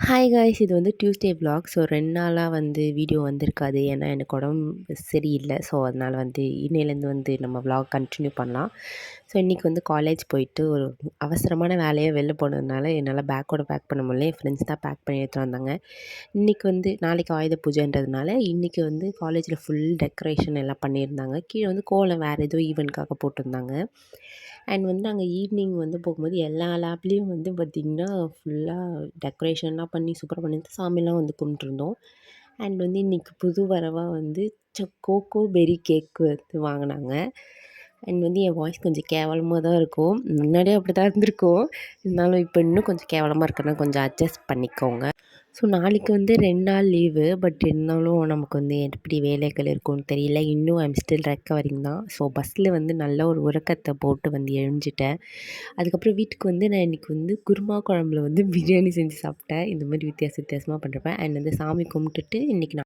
Hi guys, இது வந்து Tuesday vlog. So 2 நாளாக வந்து வீடியோ வந்திருக்காது. ஏன்னா எனக்கு உடம்பு சரியில்லை. ஸோ அதனால் வந்து இன்னையிலேருந்து வந்து நம்ம விலாக் கண்டினியூ பண்ணலாம். ஸோ இன்றைக்கி வந்து காலேஜ் போயிட்டு ஒரு அவசரமான வேலையாக வெளில போனதுனால என்னால் பேக்கோட பேக் பண்ண முடியல. என் ஃப்ரெண்ட்ஸ் தான் பேக் பண்ணி எடுத்துகிட்டு வந்தாங்க. இன்றைக்கி வந்து நாளைக்கு ஆயுத பூஜைன்றதுனால இன்றைக்கி வந்து காலேஜில் ஃபுல் டெக்கரேஷன் எல்லாம் பண்ணியிருந்தாங்க. கீழே வந்து கோலம் வேறு ஏதோ ஈவெண்ட்காக போட்டிருந்தாங்க. அண்ட் வந்து நாங்கள் ஈவினிங் வந்து போகும்போது எல்லா லேப்லேயும் வந்து பார்த்திங்கன்னா ஃபுல்லாக டெக்கரேஷன்லாம் பண்ணி சூப்பராக பண்ணிட்டு சாமிலாம் வந்து கும்பிட்டுருந்தோம். அண்ட் வந்து இன்றைக்கி புது வரவாக வந்து கோகோ பெர்ரி கேக் வந்து வாங்கினாங்க. அண்ட் வந்து என் வாய்ஸ் கொஞ்சம் கேவலமாக தான் இருக்கும். முன்னாடியே அப்படி தான் இருந்திருக்கும். இருந்தாலும் இப்போ இன்னும் கொஞ்சம் கேவலமாக இருக்குன்னா கொஞ்சம் அட்ஜஸ்ட் பண்ணிக்கோங்க. ஸோ நாளைக்கு வந்து 2 நாள் லீவு. பட் இருந்தாலும் நமக்கு வந்து எப்படி வேலைகள் இருக்கும்னு தெரியல. இன்னும் ஐம் ஸ்டில் ரெக்கவரிங் தான். ஸோ பஸ்ஸில் வந்து நல்ல ஒரு உறக்கத்தை போட்டு வந்து எழுஞ்சிட்டேன். அதுக்கப்புறம் வீட்டுக்கு வந்து நான் இன்றைக்கி வந்து குருமா குழம்புல வந்து பிரியாணி செஞ்சு சாப்பிட்டேன். இந்த மாதிரி வித்தியாசமாக பண்ணுறப்ப அண்ட் வந்து சாமி கும்பிட்டுட்டு இன்றைக்கி நான்